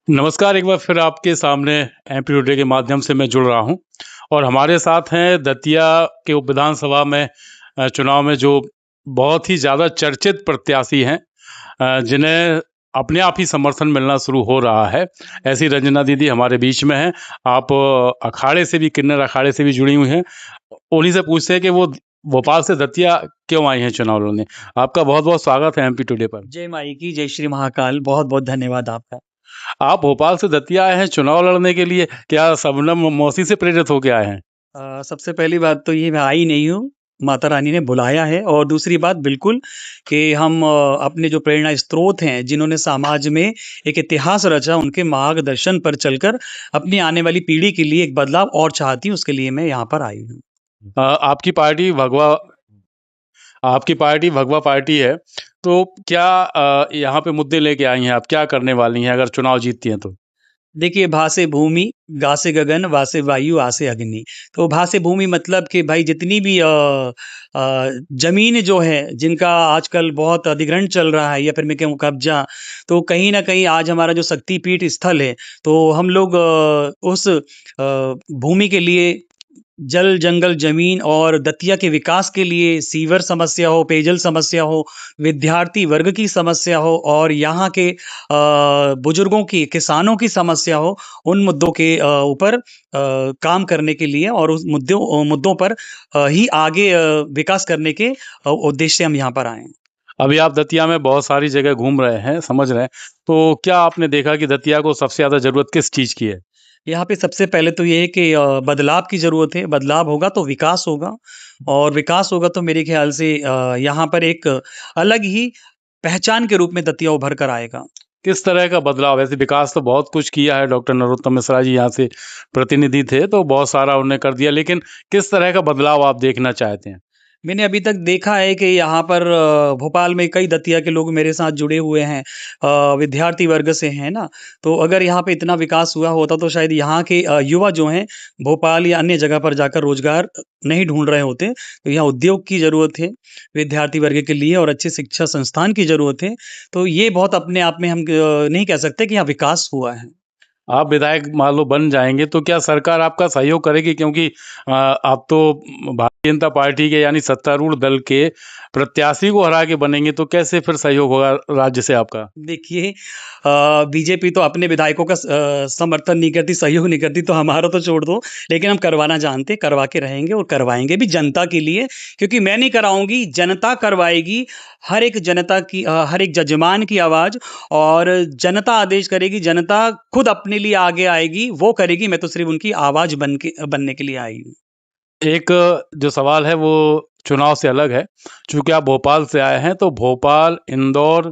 नमस्कार, एक बार फिर आपके सामने एमपी टुडे के माध्यम से मैं जुड़ रहा हूँ और हमारे साथ हैं दतिया के उप विधानसभा में चुनाव में जो बहुत ही ज़्यादा चर्चित प्रत्याशी हैं, जिन्हें अपने आप ही समर्थन मिलना शुरू हो रहा है। ऐसी रंजना दीदी हमारे बीच में हैं। आप अखाड़े से भी, किन्नर अखाड़े से भी जुड़ी हुई हैं। उन्हीं से पूछते हैं कि वो भोपाल से दतिया क्यों आई हैं चुनाव लड़ने। आपका बहुत-बहुत स्वागत है एमपी टुडे पर। जय माई की, जय श्री महाकाल। बहुत-बहुत धन्यवाद आपका। आप भोपाल से दतिया आए हैं चुनाव लड़ने के लिए, क्या शबनम मौसी से प्रेरित होके आए हैं? सबसे पहली बात तो ये मैं आई नहीं हूँ, माता रानी ने बुलाया है और दूसरी बात बिल्कुल कि हम अपने जो प्रेरणा स्रोत हैं, जिन्होंने समाज में एक इतिहास रचा, उनके मार्गदर्शन पर चलकर अपनी आने वाली पीढ़ी के लिए एक बदलाव और चाहती हूँ, उसके लिए मैं यहाँ पर आई हूँ। आपकी पार्टी भगवा पार्टी है, तो क्या यहाँ पे मुद्दे लेके आई हैं आप? क्या करने वाली हैं अगर चुनाव जीतती हैं तो? देखिए, भा से भूमि, गा से गगन, वा से वायु, आ से अग्नि। तो भा से भूमि मतलब कि भाई जितनी भी ज़मीन जो है, जिनका आजकल बहुत अधिग्रहण चल रहा है या फिर मैं कहूँ कब्ज़ा, तो कहीं न कहीं आज हमारा जो शक्तिपीठ स्थल है, तो हम लोग उस भूमि के लिए जल, जंगल, ज़मीन और दतिया के विकास के लिए सीवर समस्या हो, पेयजल समस्या हो, विद्यार्थी वर्ग की समस्या हो और यहाँ के बुजुर्गों की, किसानों की समस्या हो, उन मुद्दों के ऊपर काम करने के लिए और उस मुद्दों पर ही आगे विकास करने के उद्देश्य से हम यहाँ पर आए हैं। अभी आप दतिया में बहुत सारी जगह घूम रहे हैं, समझ रहे हैं, तो क्या आपने देखा कि दतिया को सबसे ज़्यादा ज़रूरत किस चीज़ की है? यहाँ पे सबसे पहले तो ये है कि बदलाव की ज़रूरत है, बदलाव होगा तो विकास होगा और विकास होगा तो मेरे ख़्याल से यहाँ पर एक अलग ही पहचान के रूप में दतिया उभर कर आएगा। किस तरह का बदलाव? वैसे विकास तो बहुत कुछ किया है, डॉक्टर नरोत्तम मिश्रा जी यहाँ से प्रतिनिधि थे, तो बहुत सारा उन्होंने कर दिया, लेकिन किस तरह का बदलाव आप देखना चाहते हैं? मैंने अभी तक देखा है कि यहाँ पर भोपाल में कई दतिया के लोग मेरे साथ जुड़े हुए हैं, विद्यार्थी वर्ग से हैं ना, तो अगर यहाँ पे इतना विकास हुआ होता तो शायद यहाँ के युवा जो हैं भोपाल या अन्य जगह पर जाकर रोजगार नहीं ढूंढ रहे होते। तो यहाँ उद्योग की ज़रूरत है विद्यार्थी वर्ग के लिए और अच्छे शिक्षा संस्थान की ज़रूरत है। तो ये बहुत अपने आप में हम नहीं कह सकते कि यहाँ विकास हुआ है। आप विधायक मान लो बन जाएँगे, तो क्या सरकार आपका सहयोग करेगी? क्योंकि आप तो भारतीय जनता पार्टी के यानी सत्तारूढ़ दल के प्रत्याशी को हरा के बनेंगे, तो कैसे फिर सहयोग होगा राज्य से आपका? देखिए, बीजेपी तो अपने विधायकों का समर्थन नहीं करती, सहयोग नहीं करती, तो हमारा तो छोड़ दो। लेकिन हम करवाना जानते, करवा के रहेंगे और करवाएँगे भी जनता के लिए, क्योंकि मैं नहीं कराऊँगी, जनता करवाएगी। हर एक जनता की हर एक जजमान की आवाज़ और जनता आदेश करेगी, जनता खुद अपने लिए आगे आएगी, वो करेगी, मैं तो सिर्फ़ उनकी आवाज़ बनने के लिए आई हूँ। एक जो सवाल है वो चुनाव से अलग है। चूँकि आप भोपाल से आए हैं, तो भोपाल, इंदौर,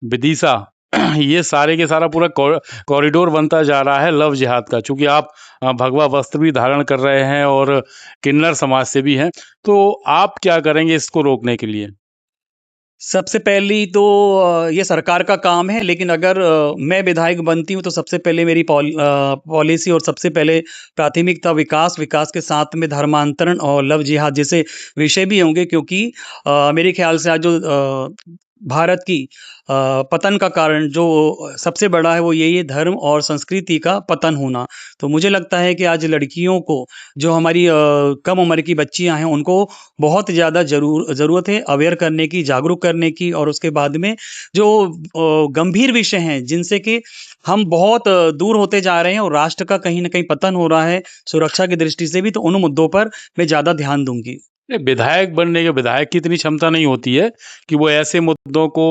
विदिशा ये सारे के सारा पूरा कॉरिडोर बनता जा रहा है लव जिहाद का। चूँकि आप भगवा वस्त्र भी धारण कर रहे हैं और किन्नर समाज से भी हैं, तो आप क्या करेंगे इसको रोकने के लिए? सबसे पहली तो ये सरकार का काम है, लेकिन अगर मैं विधायक बनती हूँ तो सबसे पहले मेरी पॉलिसी और सबसे पहले प्राथमिकता विकास, विकास के साथ में धर्मांतरण और लव जिहाद जैसे विषय भी होंगे, क्योंकि मेरे ख्याल से आज जो भारत की पतन का कारण जो सबसे बड़ा है वो यही है, धर्म और संस्कृति का पतन होना। तो मुझे लगता है कि आज लड़कियों को, जो हमारी कम उम्र की बच्चियाँ हैं, उनको बहुत ज़्यादा ज़रूरत है अवेयर करने की, जागरूक करने की और उसके बाद में जो गंभीर विषय हैं जिनसे कि हम बहुत दूर होते जा रहे हैं और राष्ट्र का कहीं न कहीं पतन हो रहा है, सुरक्षा की दृष्टि से भी, तो उन मुद्दों पर मैं ज़्यादा ध्यान दूँगी। नहीं, विधायक की इतनी क्षमता नहीं होती है कि वो ऐसे मुद्दों को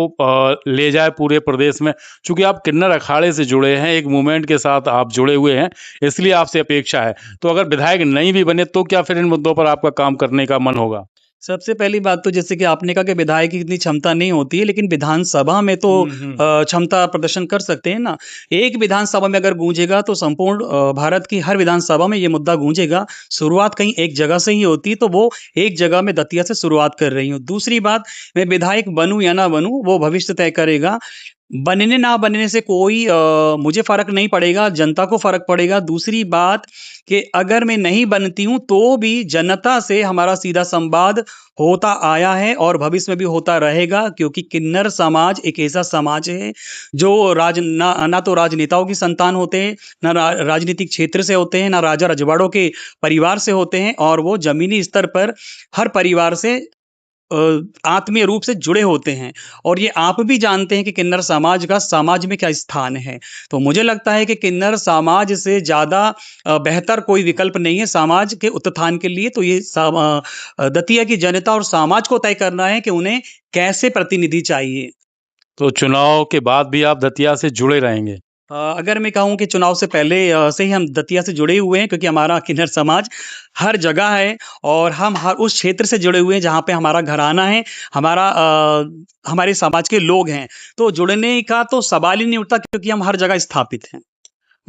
ले जाए पूरे प्रदेश में। चूँकि आप किन्नर अखाड़े से जुड़े हैं, एक मूवमेंट के साथ आप जुड़े हुए हैं, इसलिए आपसे अपेक्षा है। तो अगर विधायक नहीं भी बने, तो क्या फिर इन मुद्दों पर आपका काम करने का मन होगा? सबसे पहली बात तो जैसे कि आपने कहा कि विधायक की इतनी क्षमता नहीं होती है, लेकिन विधानसभा में तो क्षमता प्रदर्शन कर सकते हैं ना। एक विधानसभा में अगर गूंजेगा तो संपूर्ण भारत की हर विधानसभा में ये मुद्दा गूंजेगा। शुरुआत कहीं एक जगह से ही होती है, तो वो एक जगह में दतिया से शुरुआत कर रही हूँ। दूसरी बात, मैं विधायक बनूं या ना बनूं वो भविष्य तय करेगा। बनने ना बनने से कोई मुझे फ़र्क नहीं पड़ेगा, जनता को फ़र्क पड़ेगा। दूसरी बात कि अगर मैं नहीं बनती हूँ, तो भी जनता से हमारा सीधा संवाद होता आया है और भविष्य में भी होता रहेगा, क्योंकि किन्नर समाज एक ऐसा समाज है, जो ना तो राजनेताओं की संतान होते हैं, ना राजनीतिक क्षेत्र से होते हैं, ना राजा रजवाड़ों के परिवार से होते हैं, और वो ज़मीनी स्तर पर हर परिवार से आत्मीय रूप से जुड़े होते हैं। और ये आप भी जानते हैं कि किन्नर समाज का समाज में क्या स्थान है। तो मुझे लगता है कि किन्नर समाज से ज़्यादा बेहतर कोई विकल्प नहीं है समाज के उत्थान के लिए। तो ये दतिया की जनता और समाज को तय करना है कि उन्हें कैसे प्रतिनिधि चाहिए। तो चुनाव के बाद भी आप दतिया से जुड़े रहेंगे? अगर मैं कहूँ कि चुनाव से पहले से ही हम दतिया से जुड़े हुए हैं, क्योंकि हमारा किन्नर समाज हर जगह है और हम हर उस क्षेत्र से जुड़े हुए हैं जहाँ पे हमारा घराना है, हमारे समाज के लोग हैं। तो जुड़ने का तो सवाल ही नहीं उठता, क्योंकि हम हर जगह स्थापित हैं।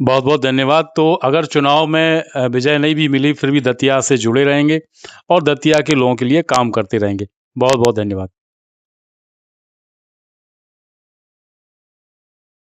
बहुत-बहुत धन्यवाद। तो अगर चुनाव में विजय नहीं भी मिली, फिर भी दतिया से जुड़े रहेंगे और दतिया के लोगों के लिए काम करते रहेंगे। बहुत-बहुत धन्यवाद।